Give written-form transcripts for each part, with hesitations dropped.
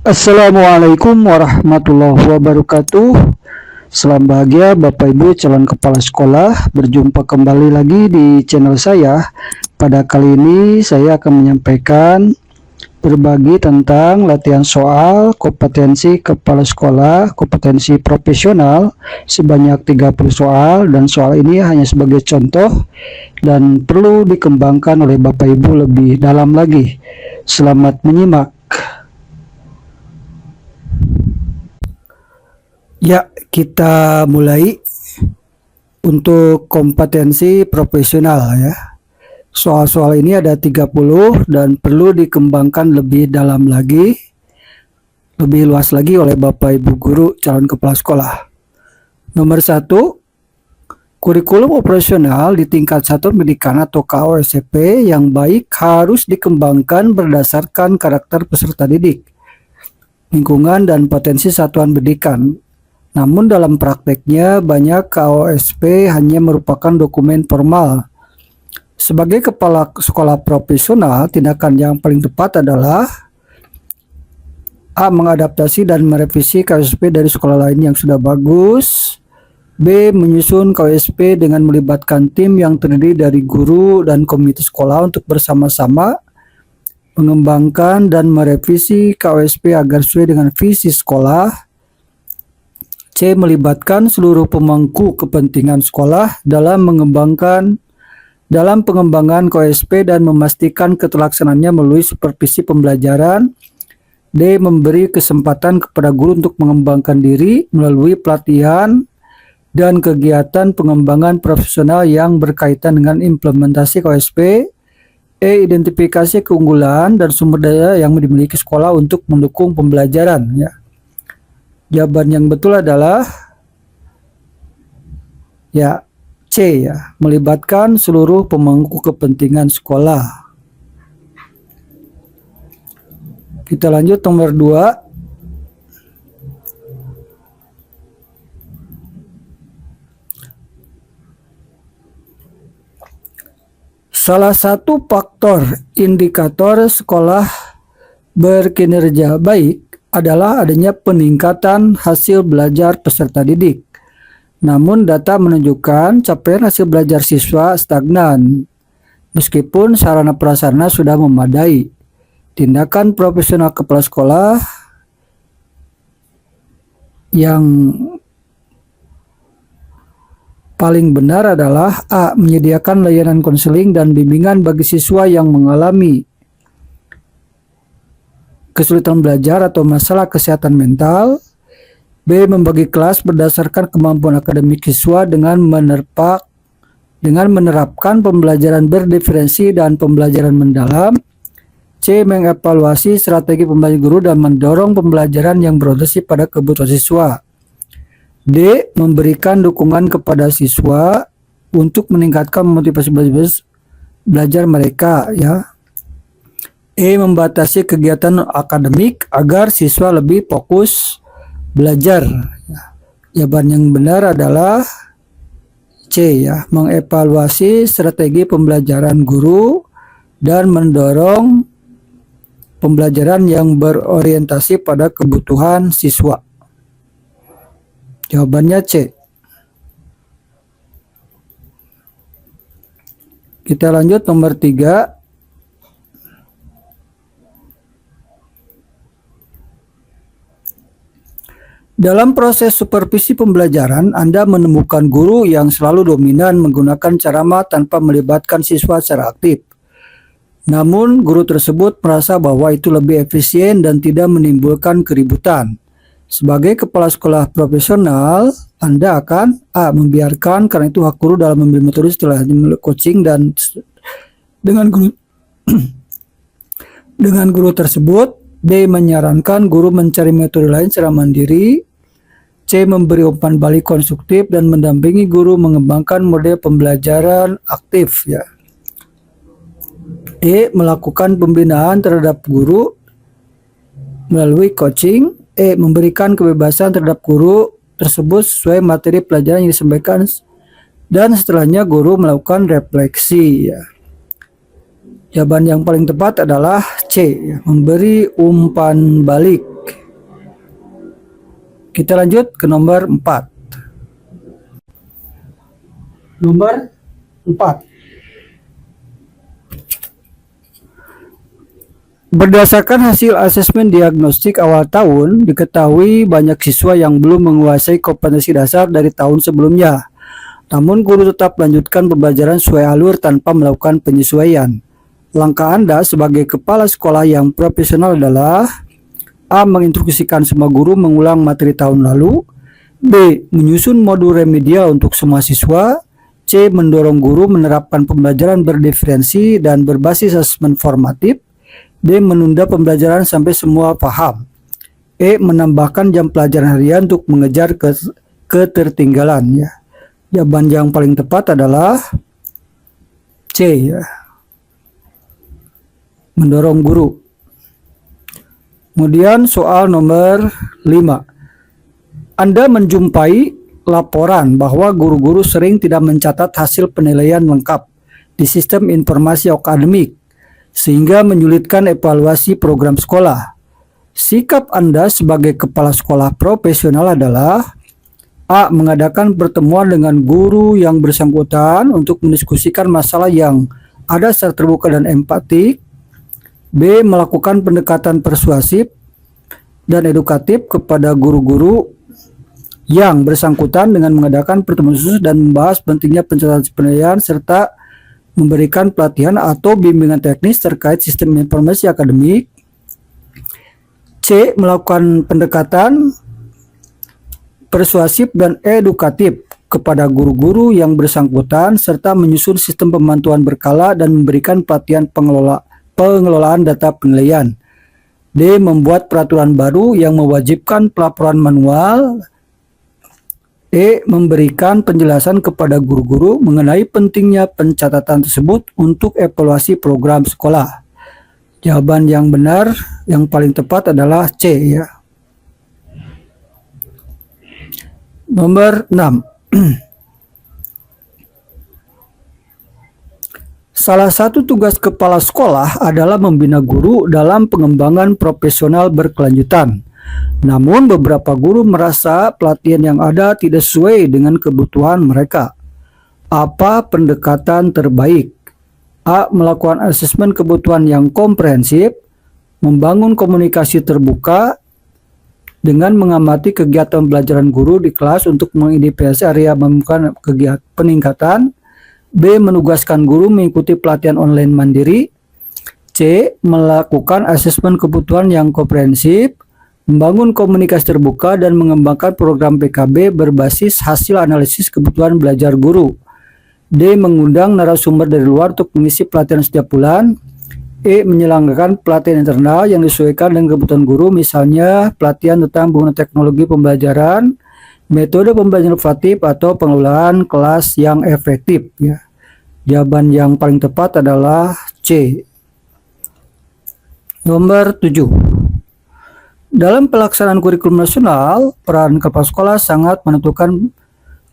Assalamualaikum warahmatullahi wabarakatuh. Salam bahagia Bapak Ibu calon kepala sekolah. Berjumpa kembali lagi di channel saya. Pada kali ini saya akan menyampaikan berbagi tentang latihan soal kompetensi kepala sekolah, kompetensi profesional sebanyak 30 soal, dan soal ini hanya sebagai contoh dan perlu dikembangkan oleh Bapak Ibu lebih dalam lagi. Selamat menyimak. Ya, kita mulai untuk kompetensi profesional ya. Soal-soal ini ada 30 dan perlu dikembangkan lebih dalam lagi, lebih luas lagi oleh Bapak Ibu guru calon kepala sekolah. Nomor 1, kurikulum operasional di tingkat satuan pendidikan atau KOSP yang baik harus dikembangkan berdasarkan karakter peserta didik, lingkungan, dan potensi satuan pendidikan. Namun dalam prakteknya banyak KOSP hanya merupakan dokumen formal. Sebagai kepala sekolah profesional, tindakan yang paling tepat adalah A. Mengadaptasi dan merevisi KOSP dari sekolah lain yang sudah bagus. B. Menyusun KOSP dengan melibatkan tim yang terdiri dari guru dan komite sekolah untuk bersama-sama mengembangkan dan merevisi KOSP agar sesuai dengan visi sekolah. C. Melibatkan seluruh pemangku kepentingan sekolah dalam pengembangan KOSP dan memastikan keterlaksanaannya melalui supervisi pembelajaran. D. Memberi kesempatan kepada guru untuk mengembangkan diri melalui pelatihan dan kegiatan pengembangan profesional yang berkaitan dengan implementasi KOSP. E. Identifikasi keunggulan dan sumber daya yang dimiliki sekolah untuk mendukung pembelajaran ya. Jawaban yang betul adalah ya C ya, melibatkan seluruh pemangku kepentingan sekolah. Kita lanjut nomor 2. Salah satu faktor indikator sekolah berkinerja baik adalah adanya peningkatan hasil belajar peserta didik. Namun data menunjukkan capaian hasil belajar siswa stagnan. Meskipun sarana prasarana sudah memadai, tindakan profesional kepala sekolah yang paling benar adalah A. Menyediakan layanan konseling dan bimbingan bagi siswa yang mengalami kesulitan belajar atau masalah kesehatan mental. B. Membagi kelas berdasarkan kemampuan akademik siswa dengan menerapkan pembelajaran berdiferensi dan pembelajaran mendalam. C. Mengevaluasi strategi pembelajaran guru dan mendorong pembelajaran yang berorientasi pada kebutuhan siswa. D. Memberikan dukungan kepada siswa untuk meningkatkan motivasi belajar mereka ya. E. Membatasi kegiatan akademik agar siswa lebih fokus belajar. Jawaban yang benar adalah C ya, mengevaluasi strategi pembelajaran guru dan mendorong pembelajaran yang berorientasi pada kebutuhan siswa. Jawabannya C. Kita lanjut nomor 3. Dalam proses supervisi pembelajaran, Anda menemukan guru yang selalu dominan menggunakan ceramah tanpa melibatkan siswa secara aktif. Namun, guru tersebut merasa bahwa itu lebih efisien dan tidak menimbulkan keributan. Sebagai kepala sekolah profesional, Anda akan A. Membiarkan karena itu hak guru dalam memilih metode setelah coaching dan dengan guru tersebut. B. Menyarankan guru mencari metode lain secara mandiri. C. Memberi umpan balik konstruktif dan mendampingi guru mengembangkan model pembelajaran aktif ya. D. Melakukan pembinaan terhadap guru melalui coaching. E. Memberikan kebebasan terhadap guru tersebut sesuai materi pelajaran yang disampaikan dan setelahnya guru melakukan refleksi ya. Jawaban yang paling tepat adalah C, memberi umpan balik. Kita lanjut ke nomor 4. Nomor 4. Berdasarkan hasil asesmen diagnostik awal tahun, diketahui banyak siswa yang belum menguasai kompetensi dasar dari tahun sebelumnya. Namun guru tetap melanjutkan pembelajaran sesuai alur tanpa melakukan penyesuaian. Langkah Anda sebagai kepala sekolah yang profesional adalah A. Menginstruksikan semua guru mengulang materi tahun lalu. B. Menyusun modul remedial untuk semua siswa. C. Mendorong guru menerapkan pembelajaran berdiferensi dan berbasis asesmen formatif. D. Menunda pembelajaran sampai semua paham. E. Menambahkan jam pelajaran harian untuk mengejar ketertinggalan. Ya. Jawaban yang paling tepat adalah C. Ya. Mendorong guru. Kemudian soal nomor 5. Anda menjumpai laporan bahwa guru-guru sering tidak mencatat hasil penilaian lengkap di sistem informasi akademik, sehingga menyulitkan evaluasi program sekolah. Sikap Anda sebagai kepala sekolah profesional adalah A. Mengadakan pertemuan dengan guru yang bersangkutan untuk mendiskusikan masalah yang ada secara terbuka dan empatik. B. Melakukan pendekatan persuasif dan edukatif kepada guru-guru yang bersangkutan dengan mengadakan pertemuan khusus dan membahas pentingnya pencatatan penilaian serta memberikan pelatihan atau bimbingan teknis terkait sistem informasi akademik. C. Melakukan pendekatan persuasif dan edukatif kepada guru-guru yang bersangkutan serta menyusun sistem pemantauan berkala dan memberikan pelatihan pengelolaan data penilaian. D. Membuat peraturan baru yang mewajibkan pelaporan manual. E. Memberikan penjelasan kepada guru-guru mengenai pentingnya pencatatan tersebut untuk evaluasi program sekolah. Jawaban yang benar, yang paling tepat adalah C. Ya. Nomor 6. Salah satu tugas kepala sekolah adalah membina guru dalam pengembangan profesional berkelanjutan. Namun beberapa guru merasa pelatihan yang ada tidak sesuai dengan kebutuhan mereka. Apa pendekatan terbaik? A. Melakukan asesmen kebutuhan yang komprehensif, membangun komunikasi terbuka dengan mengamati kegiatan pembelajaran guru di kelas untuk mengidentifikasi area menemukan kegiatan peningkatan. B. Menugaskan guru mengikuti pelatihan online mandiri. C. Melakukan asesmen kebutuhan yang komprehensif, membangun komunikasi terbuka dan mengembangkan program PKB berbasis hasil analisis kebutuhan belajar guru. D. Mengundang narasumber dari luar untuk mengisi pelatihan setiap bulan. E. Menyelenggarakan pelatihan internal yang disesuaikan dengan kebutuhan guru, misalnya pelatihan tentang penggunaan teknologi pembelajaran, metode pembelajaran inovatif, atau pengelolaan kelas yang efektif. Ya. Jawaban yang paling tepat adalah C. Nomor 7. Dalam pelaksanaan kurikulum nasional, peran kepala sekolah sangat menentukan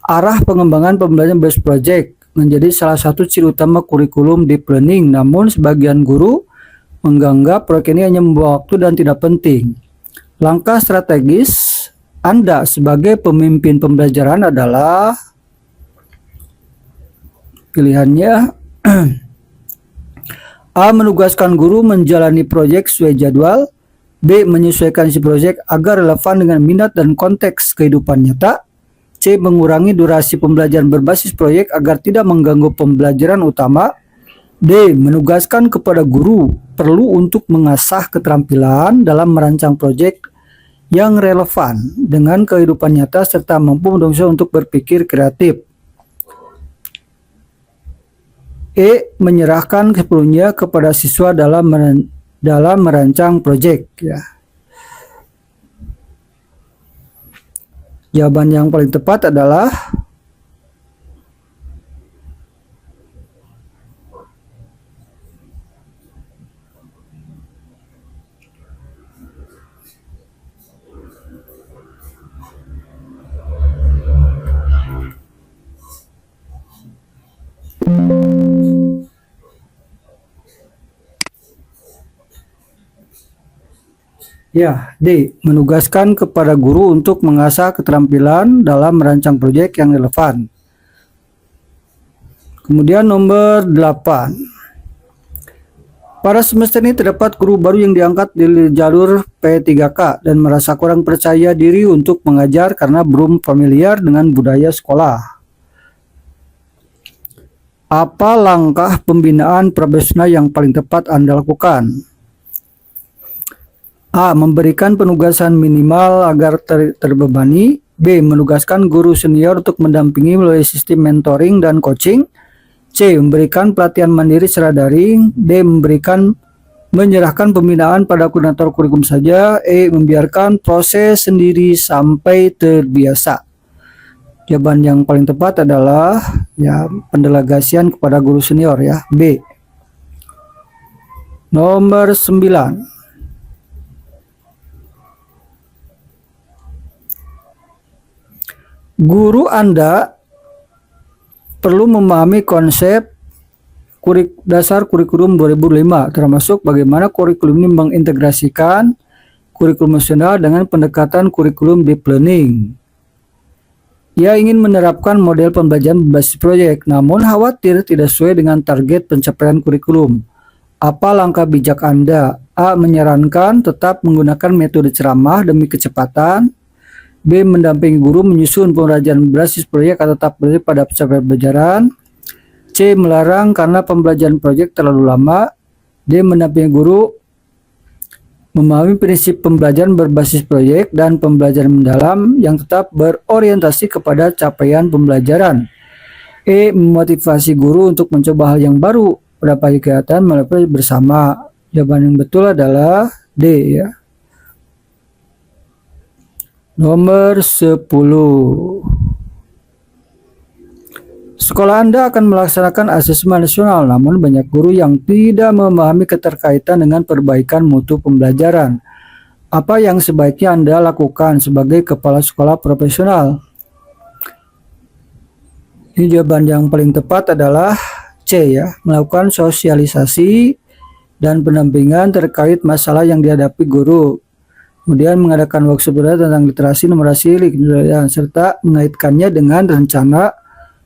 arah pengembangan pembelajaran based project menjadi salah satu ciri utama kurikulum deep learning. Namun sebagian guru menganggap proyek ini hanya membawa waktu dan tidak penting. Langkah strategis Anda sebagai pemimpin pembelajaran adalah pilihannya A. Menugaskan guru menjalani proyek sesuai jadwal. B. Menyesuaikan isi proyek agar relevan dengan minat dan konteks kehidupan nyata. C. Mengurangi durasi pembelajaran berbasis proyek agar tidak mengganggu pembelajaran utama. D. Menugaskan kepada guru perlu untuk mengasah keterampilan dalam merancang proyek yang relevan dengan kehidupan nyata serta mampu mendorong siswa untuk berpikir kreatif. E. Menyerahkan sepenuhnya kepada siswa dalam merancang proyek. Ya. Jawaban yang paling tepat adalah Ya, D. Menugaskan kepada guru untuk mengasah keterampilan dalam merancang proyek yang relevan. Kemudian nomor 8. Pada semester ini terdapat guru baru yang diangkat di jalur P3K dan merasa kurang percaya diri untuk mengajar karena belum familiar dengan budaya sekolah. Apa langkah pembinaan profesional yang paling tepat Anda lakukan? A. Memberikan penugasan minimal agar terbebani. B. Menugaskan guru senior untuk mendampingi melalui sistem mentoring dan coaching. C. Memberikan pelatihan mandiri secara daring. D. Menyerahkan pembinaan pada koordinator kurikulum saja. E. Membiarkan proses sendiri sampai terbiasa. Jawaban yang paling tepat adalah ya pendelegasian kepada guru senior ya. B. Nomor 9. Guru Anda perlu memahami konsep dasar kurikulum 2005, termasuk bagaimana kurikulum ini mengintegrasikan kurikulum nasional dengan pendekatan kurikulum deep learning. Ia ingin menerapkan model pembelajaran berbasis proyek, namun khawatir tidak sesuai dengan target pencapaian kurikulum. Apa langkah bijak Anda? A. Menyarankan tetap menggunakan metode ceramah demi kecepatan. B. Mendampingi guru menyusun pembelajaran berbasis proyek atau tetap berada pada pencapaian pembelajaran. C. Melarang karena pembelajaran proyek terlalu lama. D. Mendampingi guru memahami prinsip pembelajaran berbasis proyek dan pembelajaran mendalam yang tetap berorientasi kepada capaian pembelajaran. E. Memotivasi guru untuk mencoba hal yang baru pada kegiatan melalui bersama. Jawaban yang betul adalah D ya. Nomor 10. Sekolah Anda akan melaksanakan asesmen nasional, namun banyak guru yang tidak memahami keterkaitan dengan perbaikan mutu pembelajaran. Apa yang sebaiknya Anda lakukan sebagai kepala sekolah profesional? Ini jawaban yang paling tepat adalah C ya, melakukan sosialisasi dan pendampingan terkait masalah yang dihadapi guru. Kemudian mengadakan workshop tentang literasi, numerasi, serta mengaitkannya dengan rencana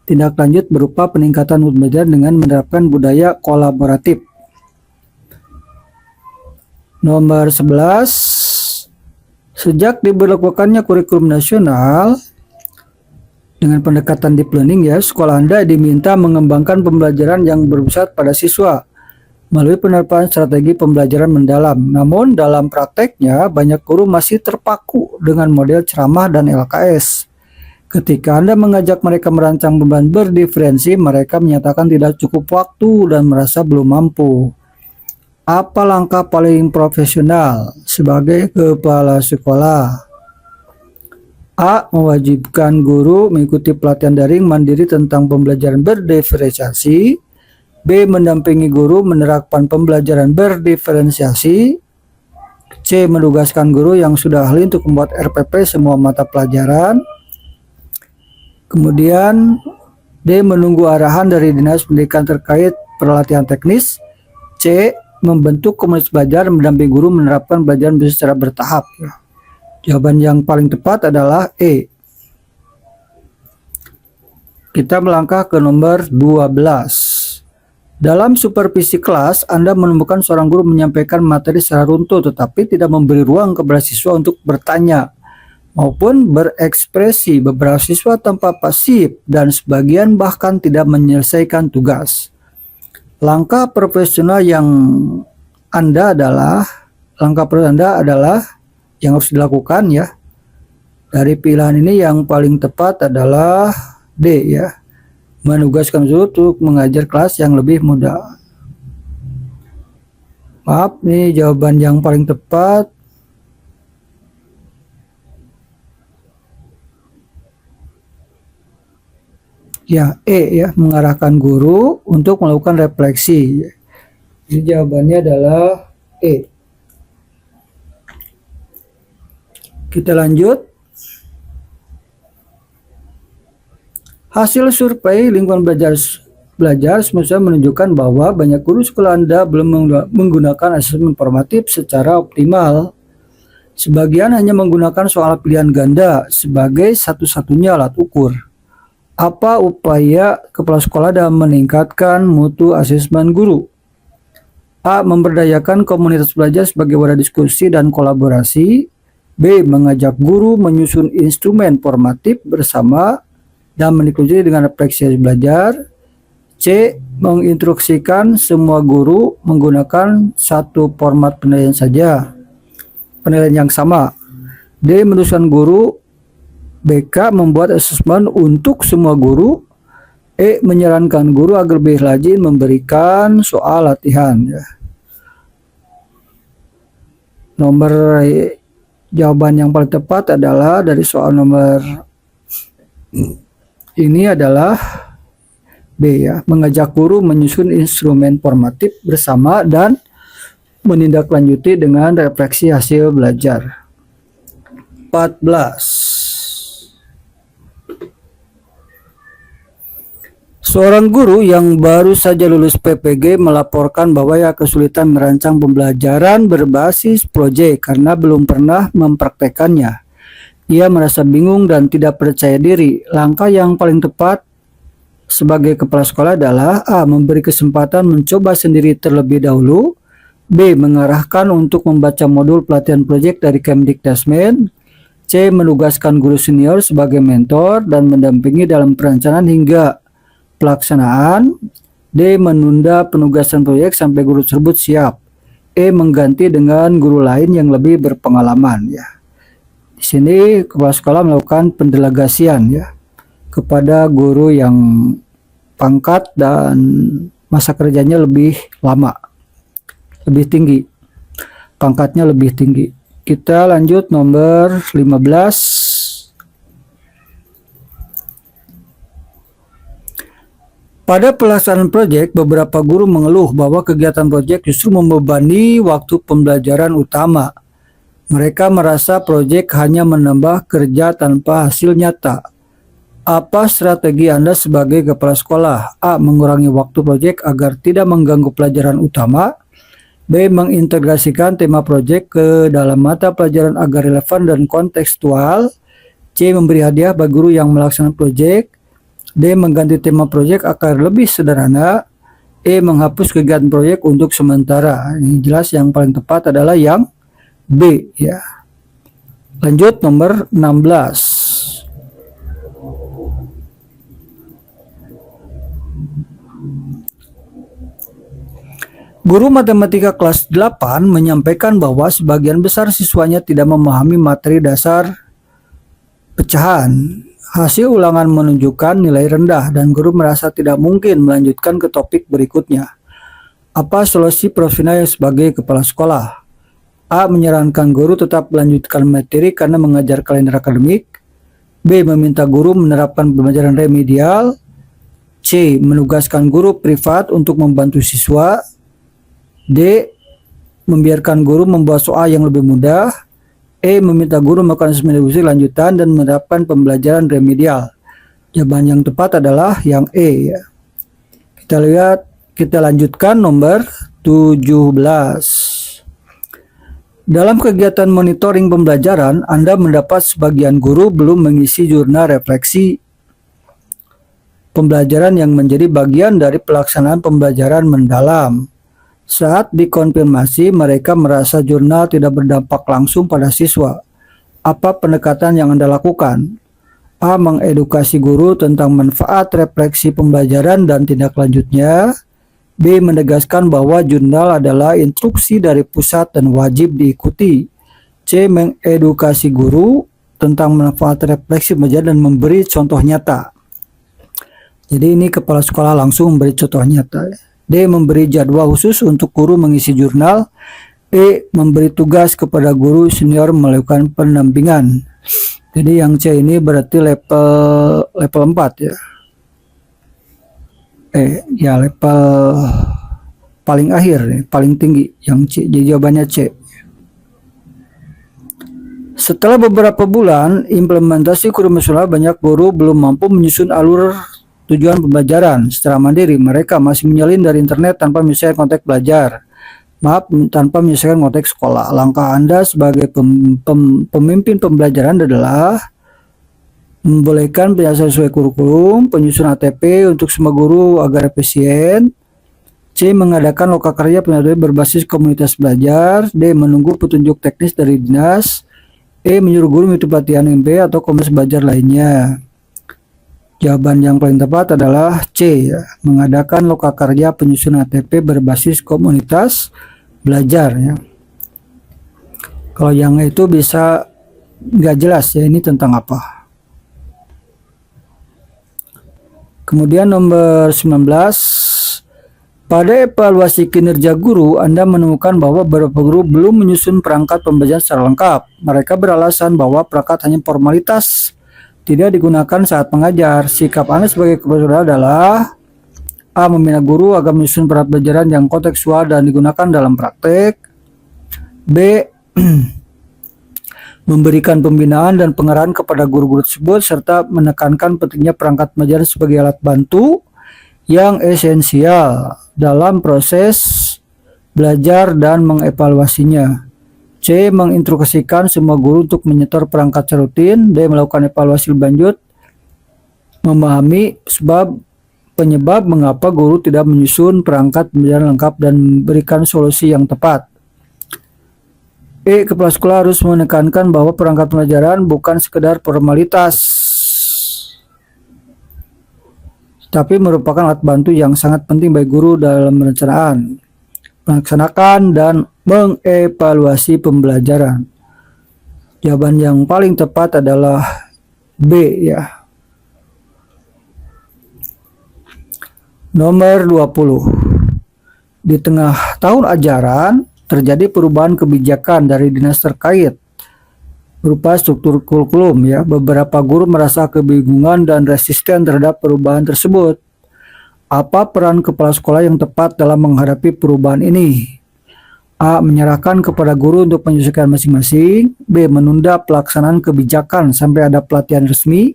tindak lanjut berupa peningkatan mutu pembelajaran dengan menerapkan budaya kolaboratif. Nomor 11. Sejak diberlakukannya kurikulum nasional dengan pendekatan deep learning ya, sekolah Anda diminta mengembangkan pembelajaran yang berpusat pada siswa melalui penerapan strategi pembelajaran mendalam. Namun dalam prakteknya banyak guru masih terpaku dengan model ceramah dan LKS. Ketika Anda mengajak mereka merancang beban berdiferensi, mereka menyatakan tidak cukup waktu dan merasa belum mampu. Apa langkah paling profesional sebagai kepala sekolah? A. Mewajibkan guru mengikuti pelatihan daring mandiri tentang pembelajaran berdiferensiasi. B. Mendampingi guru menerapkan pembelajaran berdiferensiasi. C. Menugaskan guru yang sudah ahli untuk membuat RPP semua mata pelajaran. Kemudian D. Menunggu arahan dari Dinas Pendidikan terkait pelatihan teknis. C. Membentuk komunitas belajar mendampingi guru menerapkan pembelajaran secara bertahap. Jawaban yang paling tepat adalah E. Kita melangkah ke nomor 12. Dalam supervisi kelas, Anda menemukan seorang guru menyampaikan materi secara runtuh tetapi tidak memberi ruang kepada siswa untuk bertanya maupun berekspresi. Beberapa siswa tanpa pasif dan sebagian bahkan tidak menyelesaikan tugas. Langkah profesional yang langkah profesional adalah yang harus dilakukan ya. Dari pilihan ini yang paling tepat adalah D ya. Menugaskan guru untuk mengajar kelas yang lebih mudah. Maaf, nih jawaban yang paling tepat. Ya, E ya, mengarahkan guru untuk melakukan refleksi. Jadi jawabannya adalah E. Kita lanjut. Hasil survei lingkungan belajar semesta menunjukkan bahwa banyak guru sekolah Anda belum menggunakan asesmen formatif secara optimal. Sebagian hanya menggunakan soal pilihan ganda sebagai satu-satunya alat ukur. Apa upaya kepala sekolah dalam meningkatkan mutu asesmen guru? A. Memberdayakan komunitas belajar sebagai wadah diskusi dan kolaborasi. B. Mengajak guru menyusun instrumen formatif bersama dan menikmati dengan refleksi belajar. C. Menginstruksikan semua guru menggunakan satu format penilaian yang sama. D. Menuliskan guru. BK. Membuat asesmen untuk semua guru. E. Menyarankan guru agar lebih rajin memberikan soal latihan. Nomor jawaban yang paling tepat adalah dari soal nomor ini adalah B ya, mengajak guru menyusun instrumen formatif bersama dan menindaklanjuti dengan refleksi hasil belajar. 14. Seorang guru yang baru saja lulus PPG melaporkan bahwa ia kesulitan merancang pembelajaran berbasis proyek karena belum pernah mempraktekannya. Ia merasa bingung dan tidak percaya diri. Langkah yang paling tepat sebagai kepala sekolah adalah A. Memberi kesempatan mencoba sendiri terlebih dahulu. B. Mengarahkan untuk membaca modul pelatihan proyek dari Kemdikdasmen. C. Menugaskan guru senior sebagai mentor dan mendampingi dalam perencanaan hingga pelaksanaan. D. Menunda penugasan proyek sampai guru tersebut siap. E. Mengganti dengan guru lain yang lebih berpengalaman ya. Di sini kepala sekolah melakukan pendelegasian ya kepada guru yang pangkat dan masa kerjanya lebih lama, lebih tinggi, pangkatnya lebih tinggi. Kita lanjut nomor 15. Pada pelaksanaan proyek, beberapa guru mengeluh bahwa kegiatan proyek justru membebani waktu pembelajaran utama. Mereka merasa proyek hanya menambah kerja tanpa hasil nyata. Apa strategi Anda sebagai kepala sekolah? A. Mengurangi waktu proyek agar tidak mengganggu pelajaran utama. B. Mengintegrasikan tema proyek ke dalam mata pelajaran agar relevan dan kontekstual. C. Memberi hadiah bagi guru yang melaksanakan proyek. D. Mengganti tema proyek agar lebih sederhana. E. Menghapus kegiatan proyek untuk sementara. Ini jelas yang paling tepat adalah yang B ya. Lanjut nomor 16. Guru matematika kelas 8 menyampaikan bahwa sebagian besar siswanya tidak memahami materi dasar pecahan. Hasil ulangan menunjukkan nilai rendah dan guru merasa tidak mungkin melanjutkan ke topik berikutnya. Apa solusi Prof. Vina sebagai kepala sekolah? A. Menyarankan guru tetap melanjutkan materi karena mengajar kalender akademik. B. Meminta guru menerapkan pembelajaran remedial. C. Menugaskan guru privat untuk membantu siswa. D. Membiarkan guru membuat soal yang lebih mudah. E. Meminta guru melakukan asesmen diskusi lanjutan dan menerapkan pembelajaran remedial. Jawaban yang tepat adalah yang E ya. Kita lanjutkan nomor 17. Dalam kegiatan monitoring pembelajaran, Anda mendapat sebagian guru belum mengisi jurnal refleksi pembelajaran yang menjadi bagian dari pelaksanaan pembelajaran mendalam. Saat dikonfirmasi, mereka merasa jurnal tidak berdampak langsung pada siswa. Apa pendekatan yang Anda lakukan? A. Mengedukasi guru tentang manfaat refleksi pembelajaran dan tindak lanjutnya. B. Menegaskan bahwa jurnal adalah instruksi dari pusat dan wajib diikuti. C. Mengedukasi guru tentang manfaat refleksi pembelajaran dan memberi contoh nyata. Jadi ini kepala sekolah langsung memberi contoh nyata. D. Memberi jadwal khusus untuk guru mengisi jurnal. E. Memberi tugas kepada guru senior melakukan pendampingan. Jadi yang C ini berarti level 4 ya. Ya level paling akhir nih, paling tinggi yang C. Jadi jawabannya C. Setelah beberapa bulan implementasi kurikulum nasional, banyak guru belum mampu menyusun alur tujuan pembelajaran secara mandiri. Mereka masih menyalin dari internet tanpa misalnya konteks belajar. tanpa menyelesaikan konteks sekolah. Langkah Anda sebagai pemimpin pembelajaran adalah membolehkan penyelesaian sesuai kurikulum, penyusunan ATP untuk semua guru agar efisien. C. Mengadakan lokakarya penelitian berbasis komunitas belajar. D. Menunggu petunjuk teknis dari dinas. E. Menyuruh guru mengikuti pelatihan MP atau komunitas belajar lainnya. Jawaban yang paling tepat adalah C. Mengadakan lokakarya penyusunan ATP berbasis komunitas belajar. Ya. Kalau yang itu bisa nggak jelas ya ini tentang apa. Kemudian nomor 19, pada evaluasi kinerja guru, Anda menemukan bahwa beberapa guru belum menyusun perangkat pembelajaran secara lengkap. Mereka beralasan bahwa perangkat hanya formalitas, tidak digunakan saat mengajar. Sikap Anda sebagai kepala sekolah adalah A. Membina guru agar menyusun perangkat pembelajaran yang kontekstual dan digunakan dalam praktek. B. Memberikan pembinaan dan pengarahan kepada guru-guru tersebut serta menekankan pentingnya perangkat pembelajaran sebagai alat bantu yang esensial dalam proses belajar dan mengevaluasinya. C. Menginstruksikan semua guru untuk menyetor perangkat secara rutin. D. Melakukan evaluasi lebih lanjut, memahami penyebab mengapa guru tidak menyusun perangkat pembelajaran lengkap dan memberikan solusi yang tepat. E. Kepala sekolah harus menekankan bahwa perangkat pembelajaran bukan sekedar formalitas, tapi merupakan alat bantu yang sangat penting bagi guru dalam melaksanakan dan mengevaluasi pembelajaran. Jawaban yang paling tepat adalah B ya. Nomor 20. Di tengah tahun ajaran terjadi perubahan kebijakan dari dinas terkait berupa struktur kurikulum ya. Beberapa guru merasa kebingungan dan resisten terhadap perubahan tersebut. Apa peran kepala sekolah yang tepat dalam menghadapi perubahan ini? A. Menyerahkan kepada guru untuk menyesuaikan masing-masing. B. Menunda pelaksanaan kebijakan sampai ada pelatihan resmi.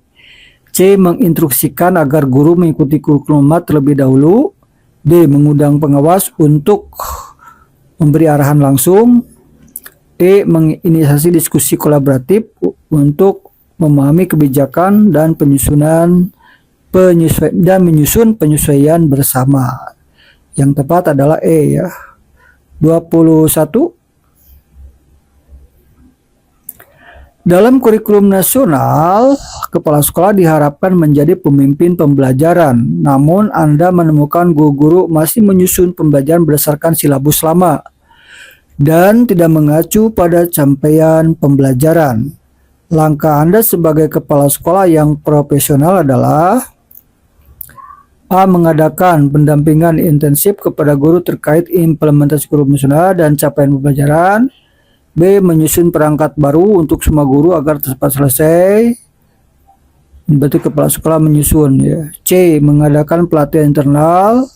C. Menginstruksikan agar guru mengikuti kurikulum terlebih dahulu. D. Mengundang pengawas untuk memberi arahan langsung. E. Menginisiasi diskusi kolaboratif untuk memahami kebijakan dan menyusun penyesuaian bersama. Yang tepat adalah E ya. 21. Dalam kurikulum nasional, kepala sekolah diharapkan menjadi pemimpin pembelajaran. Namun Anda menemukan guru-guru masih menyusun pembelajaran berdasarkan silabus lama dan tidak mengacu pada capaian pembelajaran. Langkah Anda sebagai kepala sekolah yang profesional adalah A. Mengadakan pendampingan intensif kepada guru terkait implementasi kurikulum nasional dan capaian pembelajaran. B. Menyusun perangkat baru untuk semua guru agar cepat selesai. Berarti kepala sekolah menyusun ya. C. Mengadakan pelatihan internal,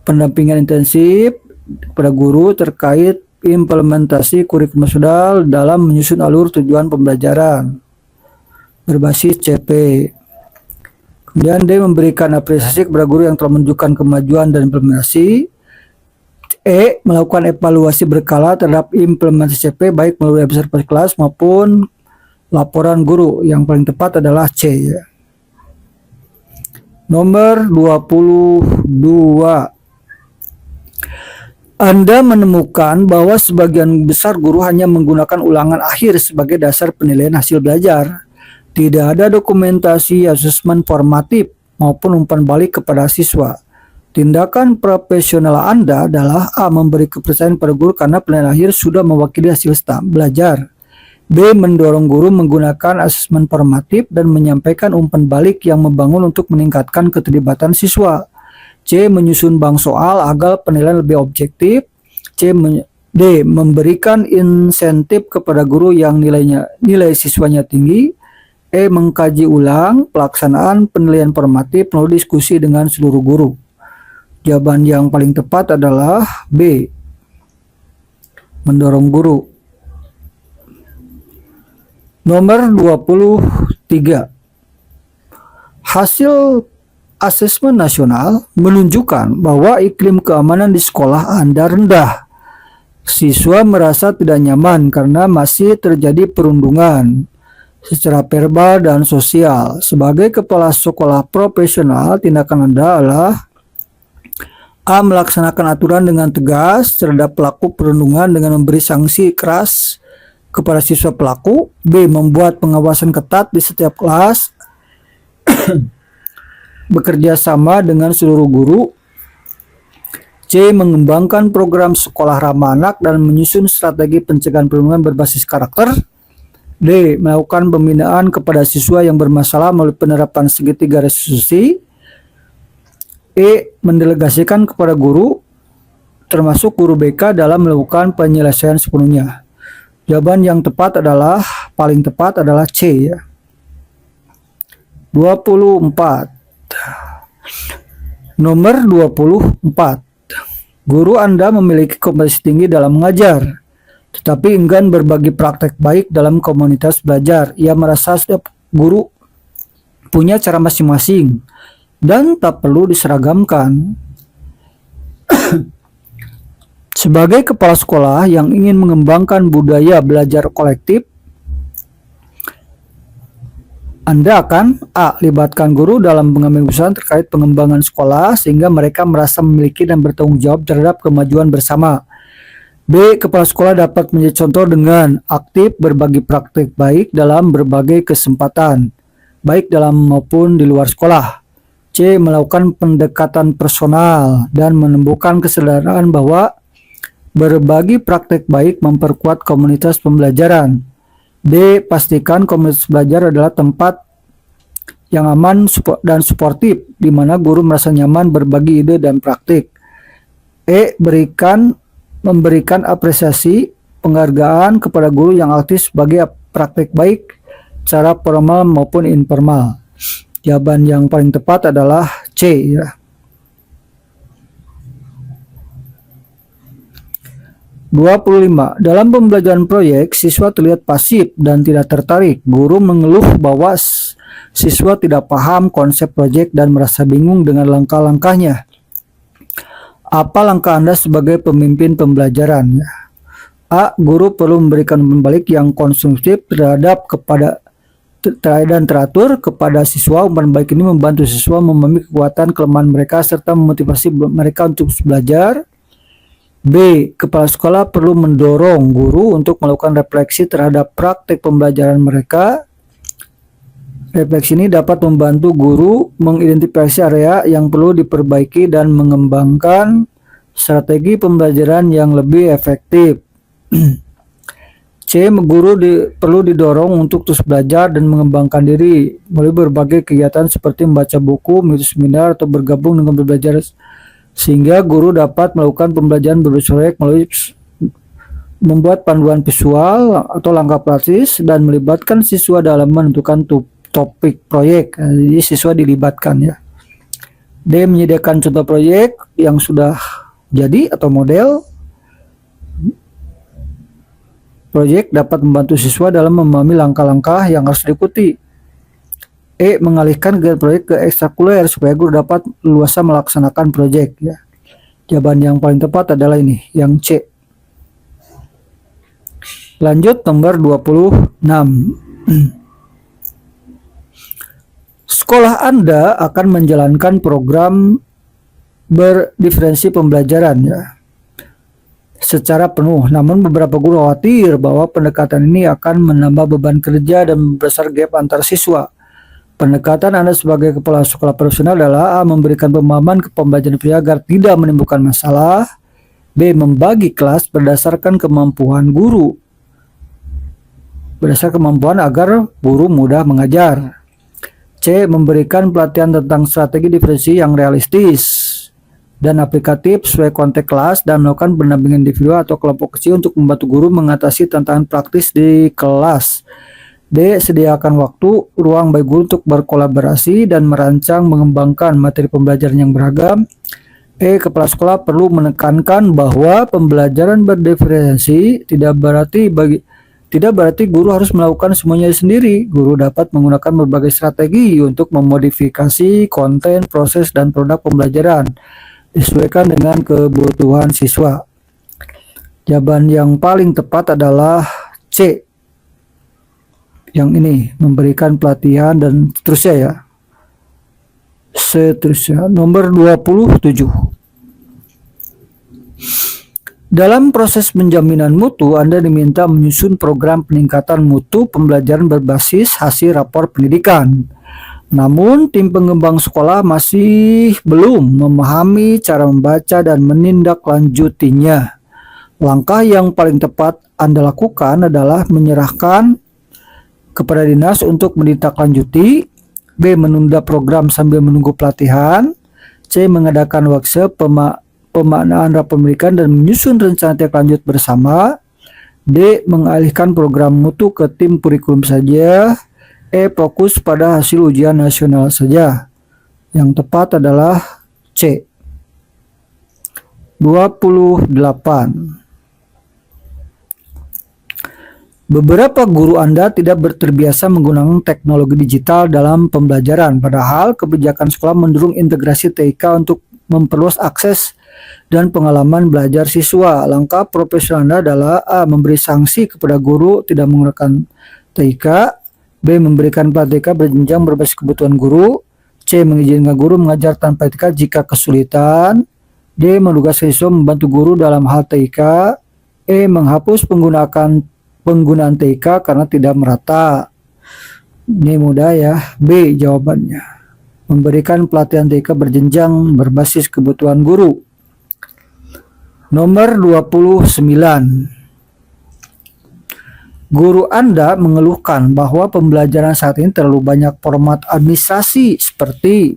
pendampingan intensif kepada guru terkait implementasi kurikulum nasional dalam menyusun alur tujuan pembelajaran berbasis CP. Kemudian D. Memberikan apresiasi kepada guru yang telah menunjukkan kemajuan dan implementasi. E. Melakukan evaluasi berkala terhadap implementasi CP baik melalui observasi kelas maupun laporan guru. Yang paling tepat adalah C ya. Nomor 22. Anda menemukan bahwa sebagian besar guru hanya menggunakan ulangan akhir sebagai dasar penilaian hasil belajar. Tidak ada dokumentasi asesmen formatif maupun umpan balik kepada siswa. Tindakan profesional Anda adalah A. Memberi kepercayaan pada guru karena penilaian akhir sudah mewakili hasil belajar. B. Mendorong guru menggunakan asesmen formatif dan menyampaikan umpan balik yang membangun untuk meningkatkan keterlibatan siswa. C. Menyusun bank soal agar penilaian lebih objektif. D. Memberikan insentif kepada guru yang nilai siswanya tinggi. E. Mengkaji ulang pelaksanaan penilaian formatif melalui diskusi dengan seluruh guru. Jawaban yang paling tepat adalah B. Mendorong guru. Nomor 23. Hasil asesmen nasional menunjukkan bahwa iklim keamanan di sekolah Anda rendah. Siswa merasa tidak nyaman karena masih terjadi perundungan secara verbal dan sosial. Sebagai kepala sekolah profesional, tindakan Anda adalah A. Melaksanakan aturan dengan tegas terhadap pelaku perundungan dengan memberi sanksi keras kepada siswa pelaku. B. Membuat pengawasan ketat di setiap kelas, bekerja sama dengan seluruh guru. C. Mengembangkan program sekolah ramah anak dan menyusun strategi pencegahan perundungan berbasis karakter. D. Melakukan pembinaan kepada siswa yang bermasalah melalui penerapan segitiga restitusi. E. Mendelegasikan kepada guru, termasuk guru BK, dalam melakukan penyelesaian sepenuhnya. Jawaban yang tepat adalah, paling tepat adalah C ya. 24. Nomor 24. Guru Anda memiliki kompetensi tinggi dalam mengajar, tetapi enggan berbagi praktek baik dalam komunitas belajar. Ia merasa setiap guru punya cara masing-masing dan tak perlu diseragamkan. Sebagai kepala sekolah yang ingin mengembangkan budaya belajar kolektif, Anda akan A. Libatkan guru dalam pengambilan keputusan terkait pengembangan sekolah sehingga mereka merasa memiliki dan bertanggung jawab terhadap kemajuan bersama. B. Kepala sekolah dapat menjadi contoh dengan aktif berbagi praktik baik dalam berbagai kesempatan, baik dalam maupun di luar sekolah. C. Melakukan pendekatan personal dan menemukan kesadaran bahwa berbagi praktik baik memperkuat komunitas pembelajaran. D. Pastikan komunitas belajar adalah tempat yang aman dan suportif, di mana guru merasa nyaman berbagi ide dan praktik. E. Memberikan apresiasi penghargaan kepada guru yang aktif sebagai praktik baik secara formal maupun informal. Jawaban yang paling tepat adalah C ya. 25. Dalam pembelajaran proyek, siswa terlihat pasif dan tidak tertarik. Guru mengeluh bahwa siswa tidak paham konsep proyek dan merasa bingung dengan langkah-langkahnya. Apa langkah Anda sebagai pemimpin pembelajaran? A. Guru perlu memberikan umpan balik yang konstruktif terhadap dan teratur kepada siswa. Umpan balik ini membantu siswa memahami kekuatan kelemahan mereka serta memotivasi mereka untuk belajar. B. Kepala sekolah perlu mendorong guru untuk melakukan refleksi terhadap praktik pembelajaran mereka. Refleksi ini dapat membantu guru mengidentifikasi area yang perlu diperbaiki dan mengembangkan strategi pembelajaran yang lebih efektif. C. Guru perlu didorong untuk terus belajar dan mengembangkan diri melalui berbagai kegiatan seperti membaca buku, mengikuti seminar, atau bergabung dengan belajar, sehingga guru dapat melakukan pembelajaran berbasis melalui membuat panduan visual atau langkah praktis dan melibatkan siswa dalam menentukan topik proyek. Jadi siswa dilibatkan ya. D. Menyediakan contoh proyek yang sudah jadi atau model. Proyek dapat membantu siswa dalam memahami langkah-langkah yang harus diikuti. E. Mengalihkan kegiatan proyek ke ekstrakurikuler supaya guru dapat leluasa melaksanakan proyek ya. Jawaban yang paling tepat adalah ini, yang C. Lanjut nomor 26. Sekolah Anda akan menjalankan program berdiferensi pembelajaran ya secara penuh. Namun beberapa guru khawatir bahwa pendekatan ini akan menambah beban kerja dan membesar gap antar siswa. Pendekatan Anda sebagai kepala sekolah profesional adalah A. Memberikan pemahaman ke pembelajaran agar tidak menimbulkan masalah. B. Membagi kelas berdasarkan kemampuan guru. Berdasarkan kemampuan agar guru mudah mengajar. C. Memberikan pelatihan tentang strategi diferensi yang realistis dan aplikatif sesuai konteks kelas dan melakukan pendampingan individu atau kelompok kecil untuk membantu guru mengatasi tantangan praktis di kelas. D. Sediakan waktu ruang bagi guru untuk berkolaborasi dan merancang mengembangkan materi pembelajaran yang beragam. E. Kepala sekolah perlu menekankan bahwa pembelajaran berdiferensiasi tidak berarti guru harus melakukan semuanya sendiri. Guru dapat menggunakan berbagai strategi untuk memodifikasi konten, proses, dan produk pembelajaran disesuaikan dengan kebutuhan siswa. Jawaban yang paling tepat adalah C. Yang ini, memberikan pelatihan dan seterusnya ya. Seterusnya, nomor 27. Dalam proses penjaminan mutu, Anda diminta menyusun program peningkatan mutu pembelajaran berbasis hasil rapor pendidikan. Namun, tim pengembang sekolah masih belum memahami cara membaca dan menindaklanjutinya. Langkah yang paling tepat Anda lakukan adalah menyerahkan kepada dinas untuk menindaklanjuti, B. menunda program sambil menunggu pelatihan, C. mengadakan workshop pemaknaan rapor pendidikan dan menyusun rencana tindak lanjut bersama, D. mengalihkan program mutu ke tim kurikulum saja, E. fokus pada hasil ujian nasional saja. Yang tepat adalah C. 28. Beberapa guru Anda tidak terbiasa menggunakan teknologi digital dalam pembelajaran, padahal kebijakan sekolah mendorong integrasi TIK untuk memperluas akses dan pengalaman belajar siswa. Langkah profesional Anda adalah A. memberi sanksi kepada guru tidak menggunakan TIK, B. memberikan pelatihan TIK berjenjang berbasis kebutuhan guru, C. mengizinkan guru mengajar tanpa TIK jika kesulitan, D. menugaskan siswa membantu guru dalam hal TIK, E. menghapus penggunaan TIK karena tidak merata. Ini mudah ya. B jawabannya. Memberikan pelatihan TIK berjenjang berbasis kebutuhan guru. Nomor 29. Guru Anda mengeluhkan bahwa pembelajaran saat ini terlalu banyak format administrasi seperti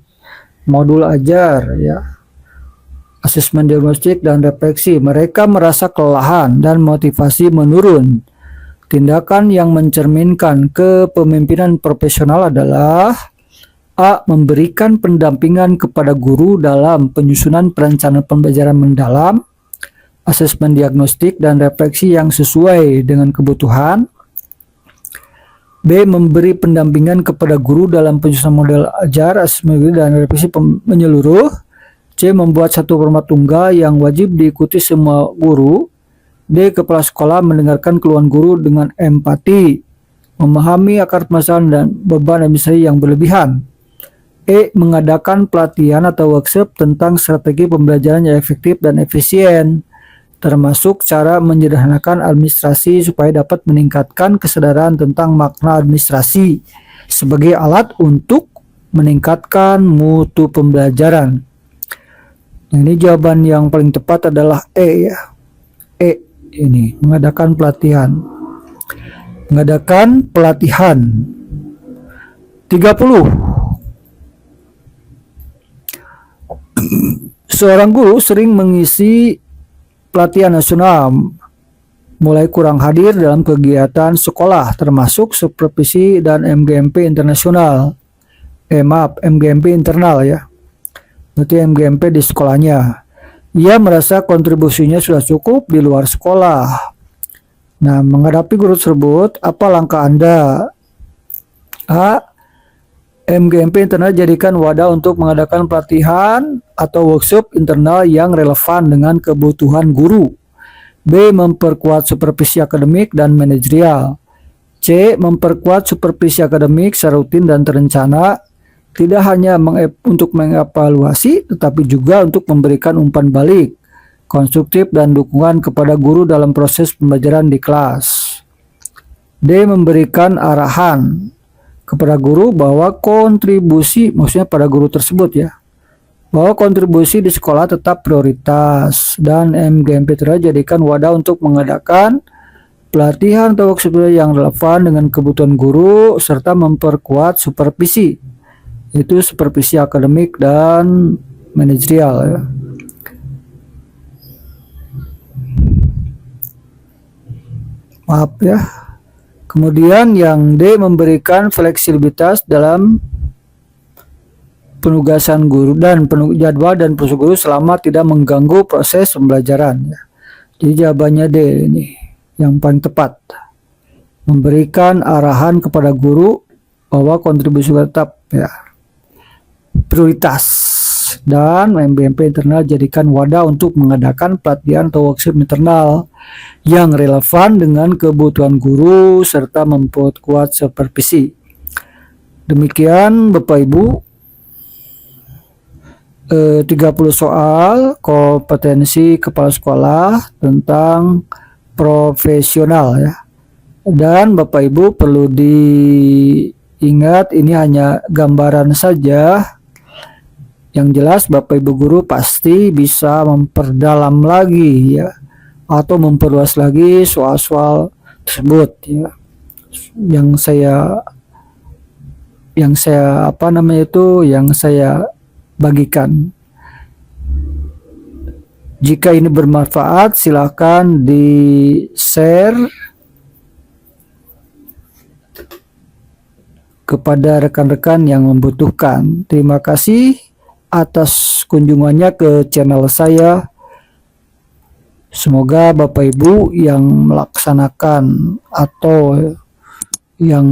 modul ajar, ya, asesmen diagnostik dan refleksi. Mereka merasa kelelahan dan motivasi menurun. Tindakan yang mencerminkan kepemimpinan profesional adalah A. memberikan pendampingan kepada guru dalam penyusunan perencanaan pembelajaran mendalam, asesmen diagnostik dan refleksi yang sesuai dengan kebutuhan. B. memberi pendampingan kepada guru dalam penyusunan model ajar, asesmen dan refleksi menyeluruh. C. membuat satu format tunggal yang wajib diikuti semua guru. D. kepala sekolah mendengarkan keluhan guru dengan empati, memahami akar permasalahan dan beban administrasi yang berlebihan. E. mengadakan pelatihan atau workshop tentang strategi pembelajaran yang efektif dan efisien, termasuk cara menyederhanakan administrasi supaya dapat meningkatkan kesadaran tentang makna administrasi sebagai alat untuk meningkatkan mutu pembelajaran. Ini jawaban yang paling tepat adalah E ya. E ini mengadakan pelatihan. Mengadakan pelatihan. 30. Seorang guru sering mengisi pelatihan nasional mulai kurang hadir dalam kegiatan sekolah termasuk supervisi dan MGMP internasional. MGMP internal ya. Berarti MGMP di sekolahnya. Ia merasa kontribusinya sudah cukup di luar sekolah. Nah, menghadapi guru tersebut, apa langkah Anda? A. MGMP internal jadikan wadah untuk mengadakan pelatihan atau workshop internal yang relevan dengan kebutuhan guru. B. memperkuat supervisi akademik dan manajerial. C. memperkuat supervisi akademik secara rutin dan terencana, tidak hanya untuk mengevaluasi, tetapi juga untuk memberikan umpan balik konstruktif dan dukungan kepada guru dalam proses pembelajaran di kelas. D. memberikan arahan kepada guru bahwa kontribusi, maksudnya pada guru tersebut ya, bahwa kontribusi di sekolah tetap prioritas, dan MGMP jadikan wadah untuk mengadakan pelatihan atau workshop yang relevan dengan kebutuhan guru serta memperkuat supervisi, itu supervisi akademik dan manajerial ya. Maaf ya. Kemudian yang D, memberikan fleksibilitas dalam penugasan guru dan jadwal dan proses guru selama tidak mengganggu proses pembelajaran. Jadi jawabannya D ini yang paling tepat. Memberikan arahan kepada guru bahwa kontribusi tetap ya prioritas, dan MBMP internal jadikan wadah untuk mengadakan pelatihan atau workshop internal yang relevan dengan kebutuhan guru serta memperkuat supervisi. Demikian Bapak Ibu, 30 soal kompetensi kepala sekolah tentang profesional ya. Dan Bapak Ibu perlu diingat ini hanya gambaran saja. Yang jelas Bapak Ibu guru pasti bisa memperdalam lagi ya, atau memperluas lagi soal-soal tersebut ya. Yang saya bagikan. Jika ini bermanfaat, silakan di-share kepada rekan-rekan yang membutuhkan. Terima kasih atas kunjungannya ke channel saya. Semoga Bapak Ibu yang melaksanakan atau yang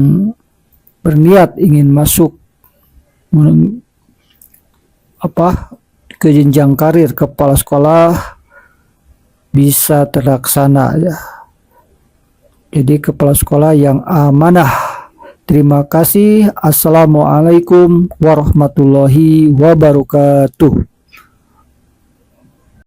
berniat ingin masuk ke jenjang karir kepala sekolah bisa terlaksana ya. Jadi kepala sekolah yang amanah. Terima kasih. Assalamualaikum warahmatullahi wabarakatuh.